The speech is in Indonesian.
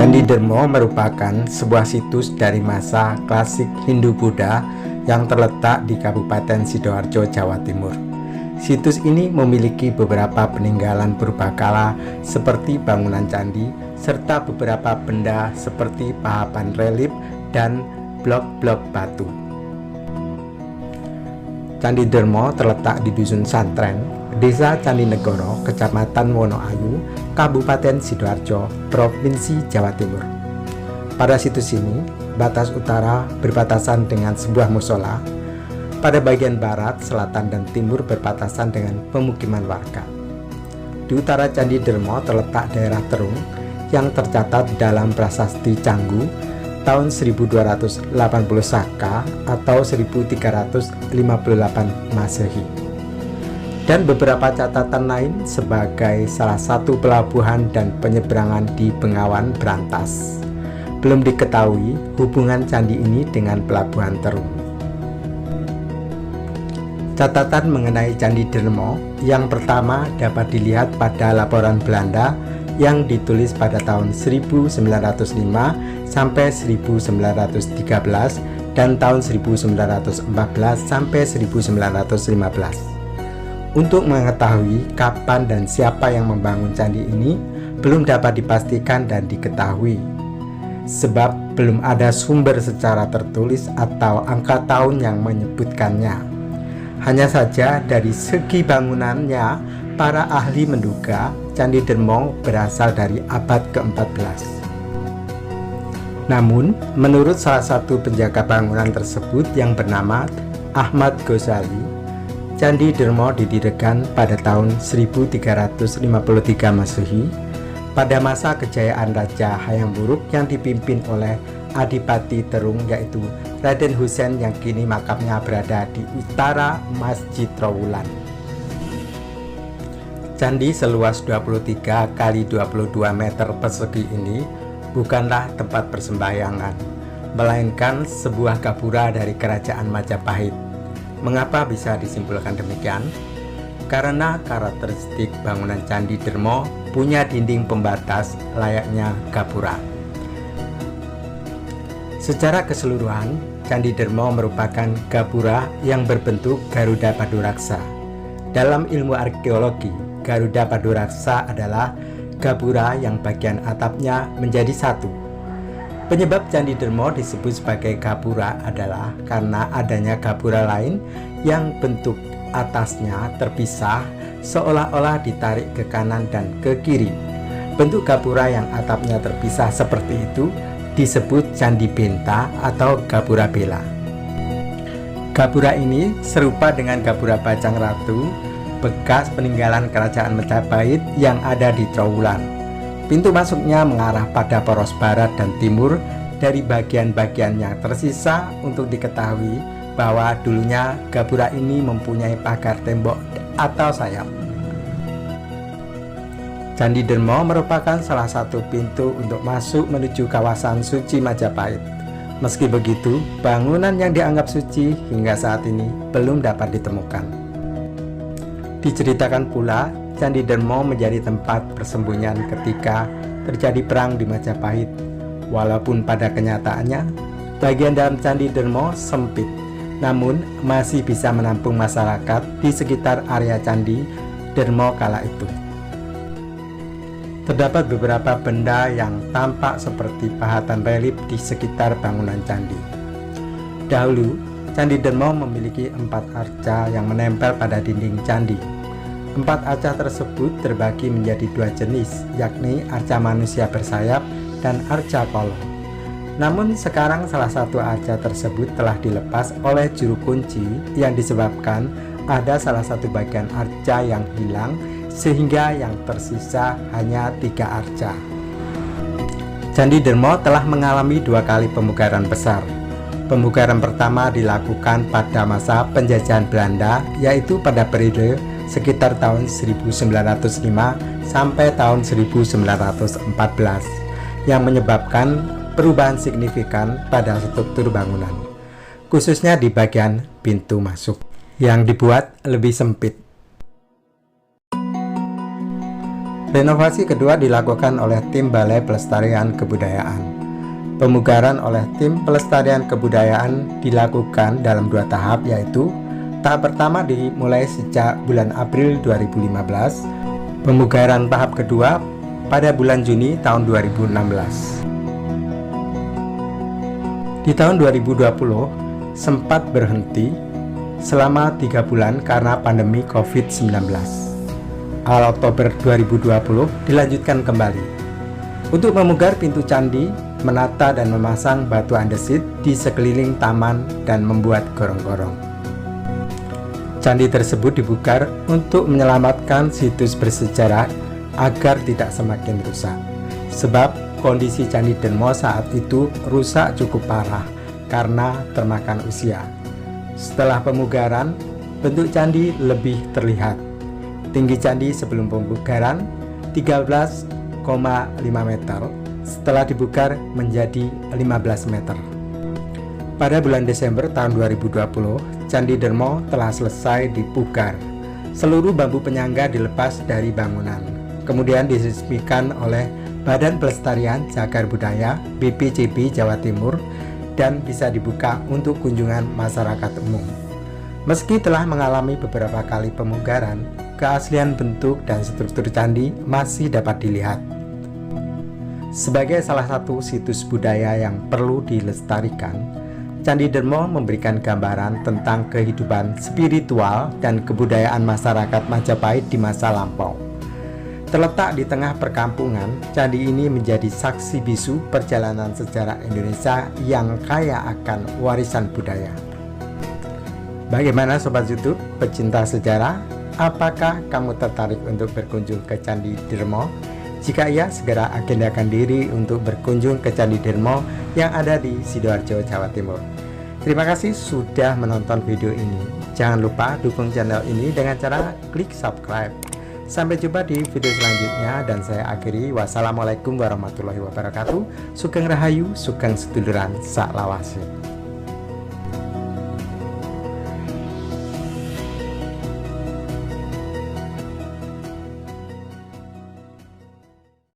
Candi Dermo merupakan sebuah situs dari masa klasik Hindu-Buddha yang terletak di Kabupaten Sidoarjo, Jawa Timur. Situs ini memiliki beberapa peninggalan purbakala seperti bangunan candi, serta beberapa benda seperti pahapan relief dan blok-blok batu. Candi Dermo terletak di Dusun Santren, Desa Candinegoro, Kecamatan Wonoayu, Kabupaten Sidoarjo, Provinsi Jawa Timur. Pada situs ini, batas utara berbatasan dengan sebuah musola. Pada bagian barat, selatan, dan timur berbatasan dengan pemukiman warga. Di utara Candi Dermo terletak daerah Terung yang tercatat dalam Prasasti Canggu tahun 1280 Saka atau 1358 Masehi. Dan beberapa catatan lain sebagai salah satu pelabuhan dan penyeberangan di Bengawan Brantas. Belum diketahui hubungan candi ini dengan pelabuhan Terung. Catatan mengenai Candi Dermo yang pertama dapat dilihat pada laporan Belanda yang ditulis pada tahun 1905 sampai 1913 dan tahun 1914 sampai 1915. Untuk mengetahui kapan dan siapa yang membangun candi ini belum dapat dipastikan dan diketahui, sebab belum ada sumber secara tertulis atau angka tahun yang menyebutkannya. Hanya saja dari segi bangunannya, para ahli menduga Candi Dermo berasal dari abad ke-14. Namun, menurut salah satu penjaga bangunan tersebut yang bernama Ahmad Ghazali, Candi Dermo didirikan pada tahun 1353 Masehi pada masa kejayaan Raja Hayam Wuruk yang dipimpin oleh Adipati Terung, yaitu Raden Husein, yang kini makamnya berada di utara Masjid Trowulan. Candi seluas 23 x 22 meter persegi ini bukanlah tempat persembahyangan, melainkan sebuah gapura dari Kerajaan Majapahit. Mengapa bisa disimpulkan demikian? Karena karakteristik bangunan Candi Dermo punya dinding pembatas layaknya gapura. Secara keseluruhan, Candi Dermo merupakan gapura yang berbentuk Garuda Paduraksa. Dalam ilmu arkeologi, Garuda Paduraksa adalah gapura yang bagian atapnya menjadi satu. Penyebab Candi Dermo disebut sebagai gapura adalah karena adanya gapura lain yang bentuk atasnya terpisah seolah-olah ditarik ke kanan dan ke kiri. Bentuk gapura yang atapnya terpisah seperti itu disebut Candi Benta atau Gapura Bela. Gapura ini serupa dengan Gapura Bajang Ratu, bekas peninggalan Kerajaan Majapahit yang ada di Trowulan. Pintu masuknya mengarah pada poros barat dan timur. Dari bagian-bagian yang tersisa, untuk diketahui bahwa dulunya gapura ini mempunyai pagar tembok atau sayap. Candi Dermo merupakan salah satu pintu untuk masuk menuju kawasan suci Majapahit. Meski begitu, bangunan yang dianggap suci hingga saat ini belum dapat ditemukan. Diceritakan pula, Candi Dermo menjadi tempat persembunyian ketika terjadi perang di Majapahit. Walaupun pada kenyataannya, bagian dalam Candi Dermo sempit, namun masih bisa menampung masyarakat di sekitar area Candi Dermo kala itu. Terdapat beberapa benda yang tampak seperti pahatan relief di sekitar bangunan candi. Dahulu, Candi Dermo memiliki 4 arca yang menempel pada dinding candi. 4 arca tersebut terbagi menjadi 2 jenis, yakni arca manusia bersayap dan arca kolong. Namun sekarang salah satu arca tersebut telah dilepas oleh juru kunci yang disebabkan ada salah satu bagian arca yang hilang, sehingga yang tersisa hanya 3 arca. Candi Dermo telah mengalami 2 kali pemugaran besar. Pemugaran pertama dilakukan pada masa penjajahan Belanda, yaitu pada periode sekitar tahun 1905 sampai tahun 1914, yang menyebabkan perubahan signifikan pada struktur bangunan, khususnya di bagian pintu masuk yang dibuat lebih sempit. Renovasi kedua dilakukan oleh tim Balai Pelestarian Kebudayaan. Pemugaran oleh tim Pelestarian Kebudayaan dilakukan dalam 2 tahap, yaitu tahap pertama dimulai sejak bulan April 2015, pemugaran tahap kedua pada bulan Juni tahun 2016. Di tahun 2020 sempat berhenti selama 3 bulan karena pandemi COVID-19. Awal Oktober 2020 dilanjutkan kembali untuk memugar pintu candi, menata dan memasang batu andesit di sekeliling taman dan membuat gorong-gorong. Candi tersebut dibuka untuk menyelamatkan situs bersejarah agar tidak semakin rusak. Sebab kondisi Candi Dermo saat itu rusak cukup parah karena termakan usia. Setelah pemugaran, bentuk candi lebih terlihat. Tinggi candi sebelum pemugaran 13,5 meter, setelah dibugar menjadi 15 meter. Pada bulan Desember tahun 2020, Candi Dermo telah selesai dipugar. Seluruh bambu penyangga dilepas dari bangunan, kemudian diresmikan oleh Badan Pelestarian Cagar Budaya BPCB Jawa Timur dan bisa dibuka untuk kunjungan masyarakat umum. Meski telah mengalami beberapa kali pemugaran, keaslian bentuk dan struktur candi masih dapat dilihat. Sebagai salah satu situs budaya yang perlu dilestarikan, Candi Dermo memberikan gambaran tentang kehidupan spiritual dan kebudayaan masyarakat Majapahit di masa lampau. Terletak di tengah perkampungan, candi ini menjadi saksi bisu perjalanan sejarah Indonesia yang kaya akan warisan budaya. Bagaimana Sobat YouTube, pecinta sejarah? Apakah kamu tertarik untuk berkunjung ke Candi Dermo? Jika iya, segera agendakan diri untuk berkunjung ke Candi Dermo yang ada di Sidoarjo, Jawa Timur. Terima kasih sudah menonton video ini. Jangan lupa dukung channel ini dengan cara klik subscribe. Sampai jumpa di video selanjutnya dan saya akhiri. Wassalamualaikum warahmatullahi wabarakatuh. Sugeng Rahayu, Sugeng Seduluran Saklawase.